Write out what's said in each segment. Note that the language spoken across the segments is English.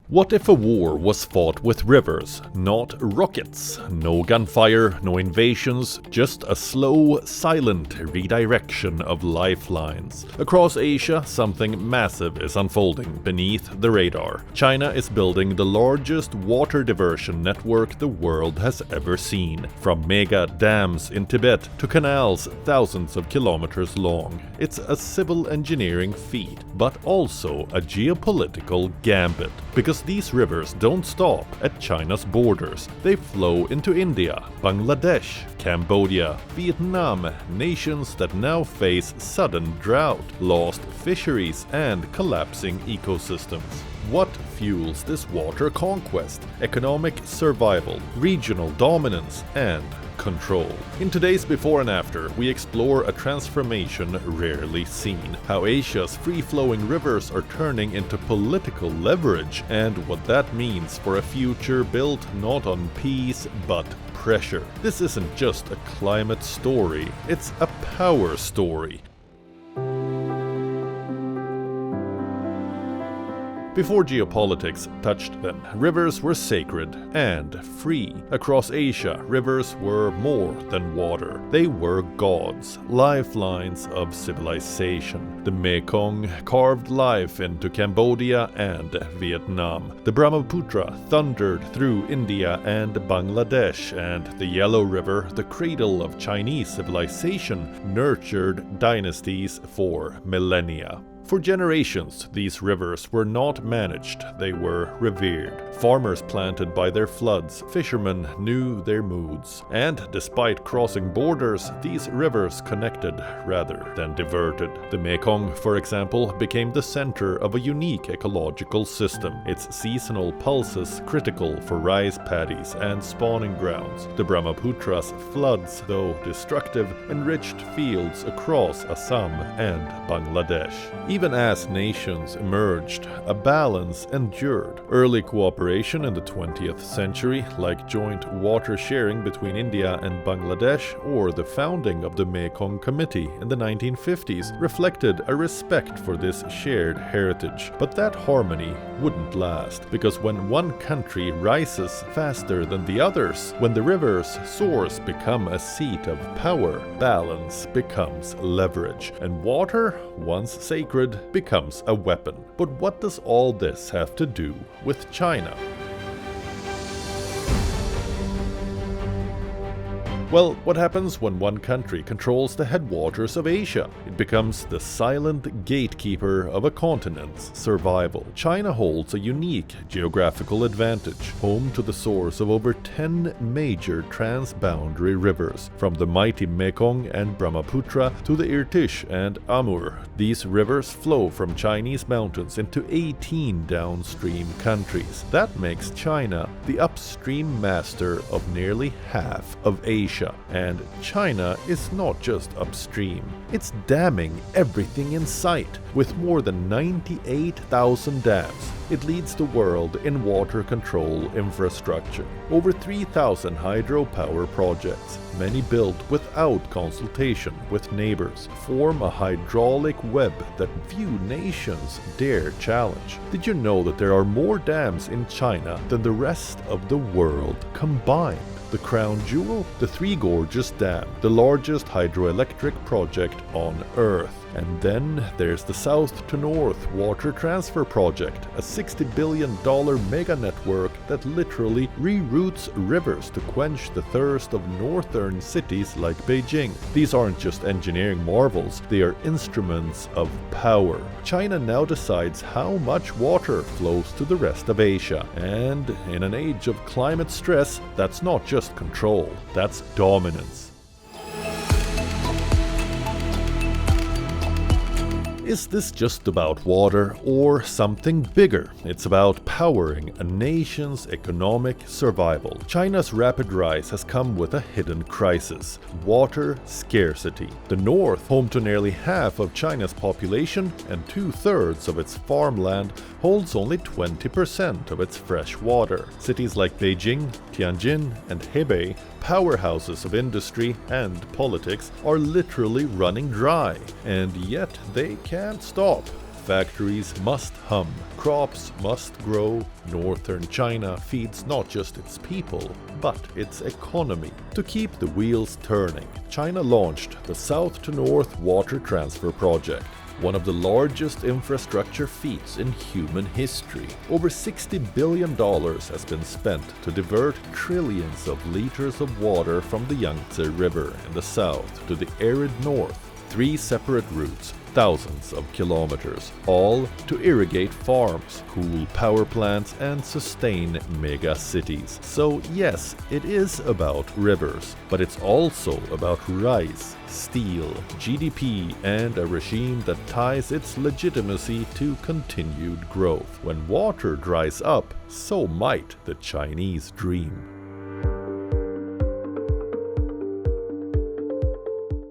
What if a war was fought with rivers, not rockets? No gunfire, no invasions, just a slow, silent redirection of lifelines. Across Asia, something massive is unfolding beneath the radar. China is building the largest water diversion network the world has ever seen. From mega dams in Tibet to canals thousands of kilometers long. It's a civil engineering feat, but also a geopolitical gambit. Because these rivers don't stop at China's borders. They flow into India, Bangladesh, Cambodia, Vietnam, nations that now face sudden drought, lost fisheries, and collapsing ecosystems. What fuels this water conquest? Economic survival, regional dominance, and control. In today's Before and After, we explore a transformation rarely seen. How Asia's free-flowing rivers are turning into political leverage, and what that means for a future built not on peace but pressure. This isn't just a climate story, it's a power story. Before geopolitics touched them, rivers were sacred and free. Across Asia, rivers were more than water. They were gods, lifelines of civilization. The Mekong carved life into Cambodia and Vietnam. The Brahmaputra thundered through India and Bangladesh, and the Yellow River, the cradle of Chinese civilization, nurtured dynasties for millennia. For generations, these rivers were not managed, they were revered. Farmers planted by their floods, fishermen knew their moods. And despite crossing borders, these rivers connected rather than diverted. The Mekong, for example, became the center of a unique ecological system, its seasonal pulses critical for rice paddies and spawning grounds. The Brahmaputra's floods, though destructive, enriched fields across Assam and Bangladesh. Even as nations emerged, a balance endured. Early cooperation in the 20th century, like joint water sharing between India and Bangladesh, or the founding of the Mekong Committee in the 1950s, reflected a respect for this shared heritage. But that harmony wouldn't last, because when one country rises faster than the others, when the river's source become a seat of power, balance becomes leverage, and water, once sacred, becomes a weapon. But what does all this have to do with China? Well, what happens when one country controls the headwaters of Asia? It becomes the silent gatekeeper of a continent's survival. China holds a unique geographical advantage, home to the source of over 10 major transboundary rivers, from the mighty Mekong and Brahmaputra to the Irtysh and Amur. These rivers flow from Chinese mountains into 18 downstream countries. That makes China the upstream master of nearly half of Asia. And China is not just upstream, it's damming everything in sight. With more than 98,000 dams, it leads the world in water control infrastructure. Over 3,000 hydropower projects, many built without consultation with neighbors, form a hydraulic web that few nations dare challenge. Did you know that there are more dams in China than the rest of the world combined? The crown jewel, the Three Gorges Dam, the largest hydroelectric project on Earth. And then there's the South to North Water Transfer Project, a $60 billion mega network that literally reroutes rivers to quench the thirst of northern cities like Beijing. These aren't just engineering marvels, they are instruments of power. China now decides how much water flows to the rest of Asia. And in an age of climate stress, that's not just control, that's dominance. Is this just about water or something bigger? It's about powering a nation's economic survival. China's rapid rise has come with a hidden crisis: water scarcity. The north, home to nearly half of China's population and 2/3 of its farmland, holds only 20% of its fresh water. Cities like Beijing, Tianjin, and Hebei, powerhouses of industry and politics, are literally running dry, and yet they can't stop. factories must hum, crops must grow. Northern China feeds not just its people, but its economy. To keep the wheels turning, China launched the South to North Water Transfer Project, one of the largest infrastructure feats in human history. Over $60 billion has been spent to divert trillions of liters of water from the Yangtze River in the south to the arid north. 3 separate routes, thousands of kilometers, all to irrigate farms, cool power plants, and sustain mega cities. So yes, it is about rivers, but it's also about rice, steel, GDP, and a regime that ties its legitimacy to continued growth. When water dries up, so might the Chinese dream.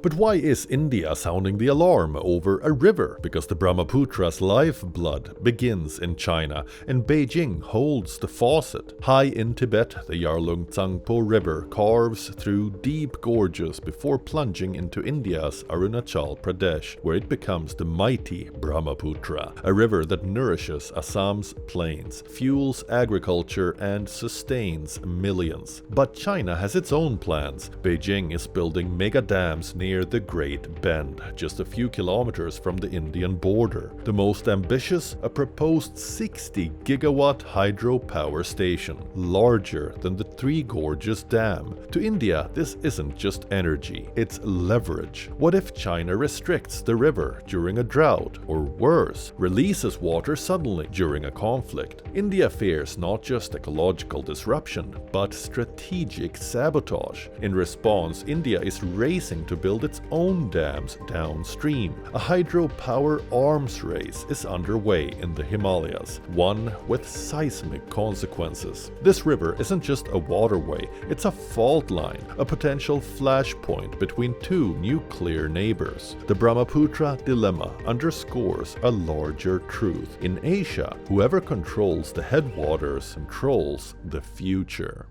But why is India sounding the alarm over a river? Because the Brahmaputra's lifeblood begins in China, and Beijing holds the faucet. High in Tibet, the Yarlung-Tsangpo River carves through deep gorges before plunging into India's Arunachal Pradesh, where it becomes the mighty Brahmaputra, a river that nourishes Assam's plains, fuels agriculture, and sustains millions. But China has its own plans. Beijing is building mega dams near the Great Bend, just a few kilometers from the Indian border. The most ambitious, a proposed 60-gigawatt hydropower station, larger than the Three Gorges Dam. To India, this isn't just energy, it's leverage. What if China restricts the river during a drought, or worse, releases water suddenly during a conflict? India fears not just ecological disruption, but strategic sabotage. In response, India is racing to build its own dams downstream. A hydropower arms race is underway in the Himalayas, one with seismic consequences. This river isn't just a waterway, it's a fault line, a potential flashpoint between 2 nuclear neighbors. The Brahmaputra dilemma underscores a larger truth. In Asia, whoever controls the headwaters controls the future.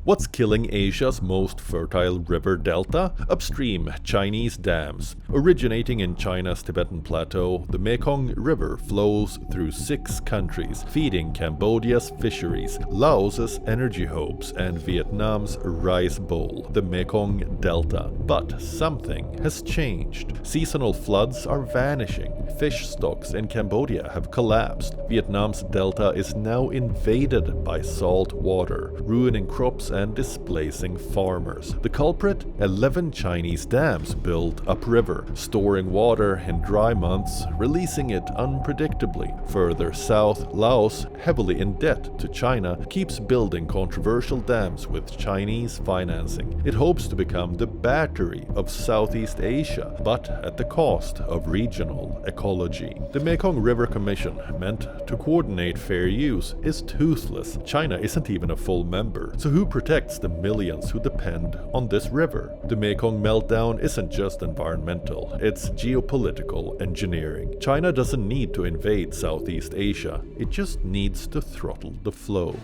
What's killing Asia's most fertile river delta? Upstream Chinese dams. Originating in China's Tibetan Plateau, the Mekong River flows through 6 countries, feeding Cambodia's fisheries, Laos's energy hopes, and Vietnam's rice bowl, the Mekong Delta. But something has changed. Seasonal floods are vanishing. Fish stocks in Cambodia have collapsed. Vietnam's delta is now invaded by salt water, ruining crops and displacing farmers. The culprit? 11 Chinese dams built upriver, storing water in dry months, releasing it unpredictably. Further south, Laos, heavily in debt to China, keeps building controversial dams with Chinese financing. It hopes to become the battery of Southeast Asia, but at the cost of regional ecology. The Mekong River Commission, meant to coordinate fair use, is toothless. China isn't even a full member, so who protects the millions who depend on this river? The Mekong meltdown isn't just environmental, it's geopolitical engineering. China doesn't need to invade Southeast Asia, it just needs to throttle the flow.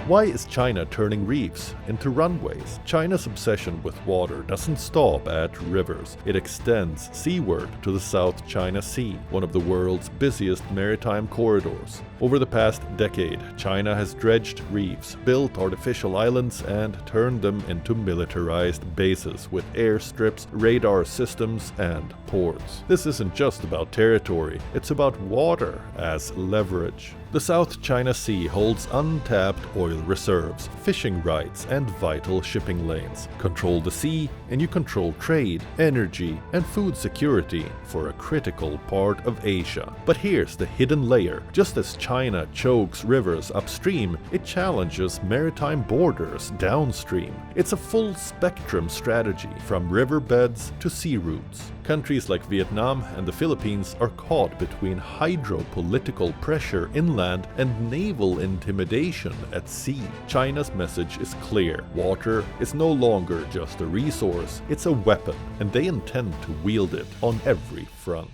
Why is China turning reefs into runways? China's obsession with water doesn't stop at rivers. It extends seaward to the South China Sea, one of the world's busiest maritime corridors. Over the past decade, China has dredged reefs, built artificial islands, and turned them into militarized bases with airstrips, radar systems, and ports. This isn't just about territory, it's about water as leverage. The South China Sea holds untapped oil reserves, fishing rights, and vital shipping lanes. Control the sea, and you control trade, energy, and food security for a critical part of Asia. But here's the hidden layer. Just as China chokes rivers upstream, it challenges maritime borders downstream. It's a full-spectrum strategy, from riverbeds to sea routes. Countries like Vietnam and the Philippines are caught between hydropolitical pressure inland and naval intimidation at sea. China's message is clear. Water is no longer just a resource, it's a weapon, and they intend to wield it on every front.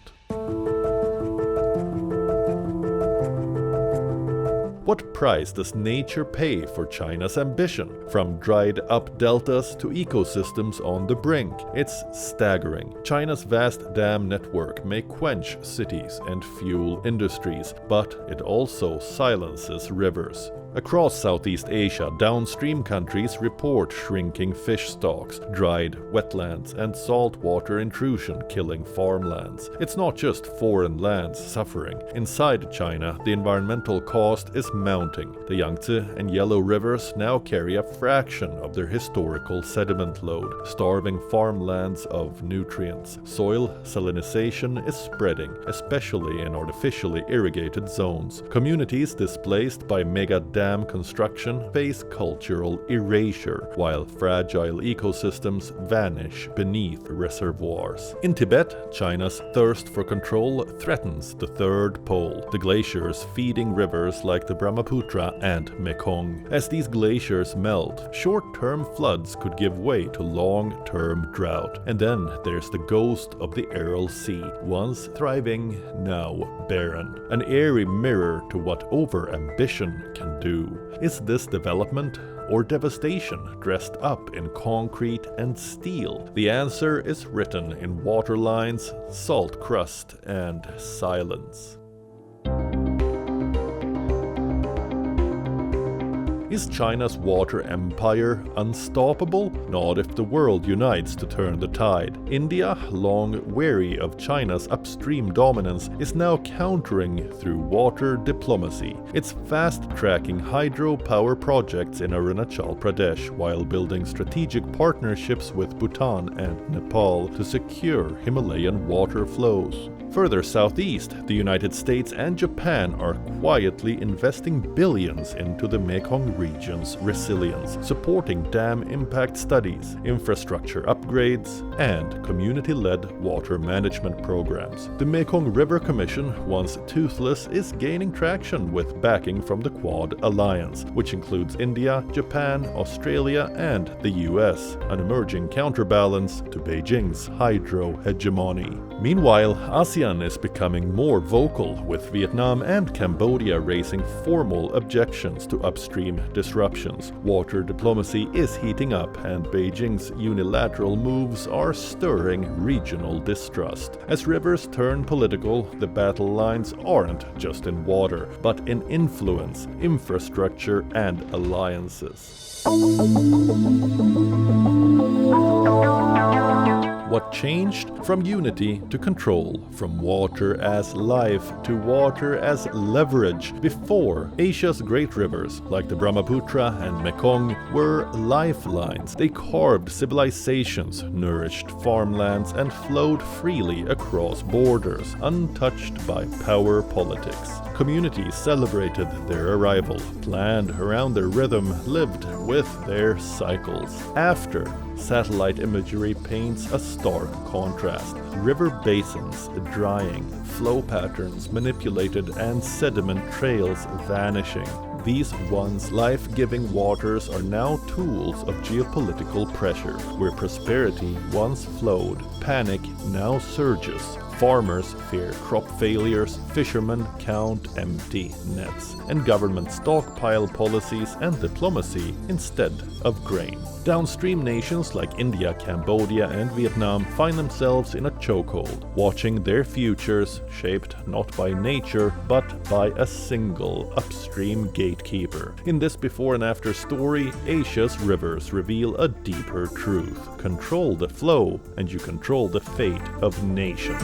What price does nature pay for China's ambition? From dried up deltas to ecosystems on the brink, it's staggering. China's vast dam network may quench cities and fuel industries, but it also silences rivers. Across Southeast Asia, downstream countries report shrinking fish stocks, dried wetlands, and saltwater intrusion killing farmlands. It's not just foreign lands suffering. Inside China, the environmental cost is mounting. The Yangtze and Yellow rivers now carry a fraction of their historical sediment load, starving farmlands of nutrients. Soil salinization is spreading, especially in artificially irrigated zones. Communities displaced by mega dam construction face cultural erasure, while fragile ecosystems vanish beneath reservoirs. In Tibet, China's thirst for control threatens the third pole, the glaciers feeding rivers like the Brahmaputra and Mekong. As these glaciers melt, short-term floods could give way to long-term drought. And then there's the ghost of the Aral Sea, once thriving, now barren. An eerie mirror to what over-ambition can do. Is this development or devastation dressed up in concrete and steel? The answer is written in waterlines, salt crust, and silence. Is China's water empire unstoppable? Not if the world unites to turn the tide. India, long wary of China's upstream dominance, is now countering through water diplomacy. It's fast-tracking hydropower projects in Arunachal Pradesh while building strategic partnerships with Bhutan and Nepal to secure Himalayan water flows. Further southeast, the United States and Japan are quietly investing billions into the Mekong region's resilience, supporting dam impact studies, infrastructure upgrades, and community-led water management programs. The Mekong River Commission, once toothless, is gaining traction with backing from the Quad Alliance, which includes India, Japan, Australia, and the US, an emerging counterbalance to Beijing's hydro-hegemony. Meanwhile, ASEAN is becoming more vocal, with Vietnam and Cambodia raising formal objections to upstream disruptions. Water diplomacy is heating up, and Beijing's unilateral moves are stirring regional distrust. As rivers turn political, the battle lines aren't just in water, but in influence, infrastructure, and alliances. What changed? From unity to control, from water as life to water as leverage. Before, Asia's great rivers, like the Brahmaputra and Mekong, were lifelines. They carved civilizations, nourished farmlands, and flowed freely across borders, untouched by power politics. Communities celebrated their arrival, planned around their rhythm, lived with their cycles. After, satellite imagery paints a stark contrast. River basins drying, flow patterns manipulated, and sediment trails vanishing. These once life-giving waters are now tools of geopolitical pressure. Where prosperity once flowed, panic now surges. Farmers fear crop failures, fishermen count empty nets, and governments stockpile policies and diplomacy instead of grain. Downstream nations like India, Cambodia, and Vietnam find themselves in a chokehold, watching their futures shaped not by nature but by a single upstream gatekeeper. In this before and after story, Asia's rivers reveal a deeper truth. Control the flow, and you control the fate of nations.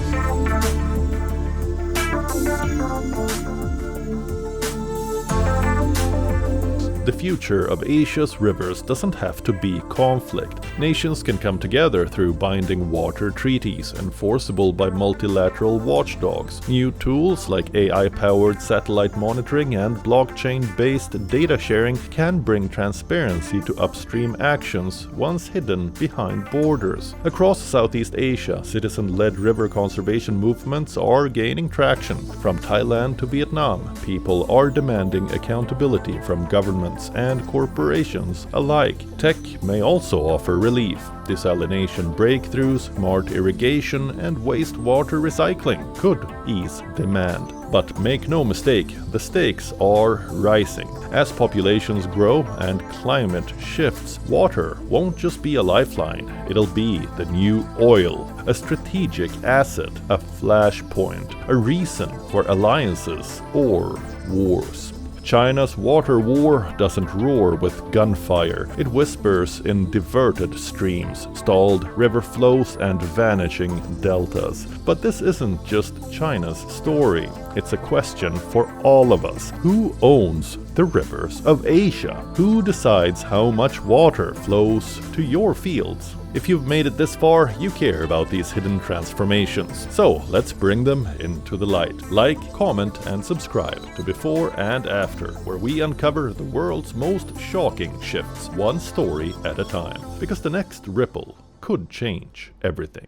The future of Asia's rivers doesn't have to be conflict. Nations can come together through binding water treaties, enforceable by multilateral watchdogs. New tools like AI-powered satellite monitoring and blockchain-based data sharing can bring transparency to upstream actions once hidden behind borders. Across Southeast Asia, citizen-led river conservation movements are gaining traction. From Thailand to Vietnam, people are demanding accountability from governments governments and corporations alike. Tech may also offer relief. Desalination breakthroughs, smart irrigation, and wastewater recycling could ease demand. But make no mistake, the stakes are rising. As populations grow and climate shifts, water won't just be a lifeline, it'll be the new oil, a strategic asset, a flashpoint, a reason for alliances or wars. China's water war doesn't roar with gunfire. It whispers in diverted streams, stalled river flows and vanishing deltas. But this isn't just China's story. It's a question for all of us. Who owns the rivers of Asia? Who decides how much water flows to your fields? If you've made it this far, you care about these hidden transformations. So let's bring them into the light. Like, comment, and subscribe to Before and After, where we uncover the world's most shocking shifts, one story at a time. Because the next ripple could change everything.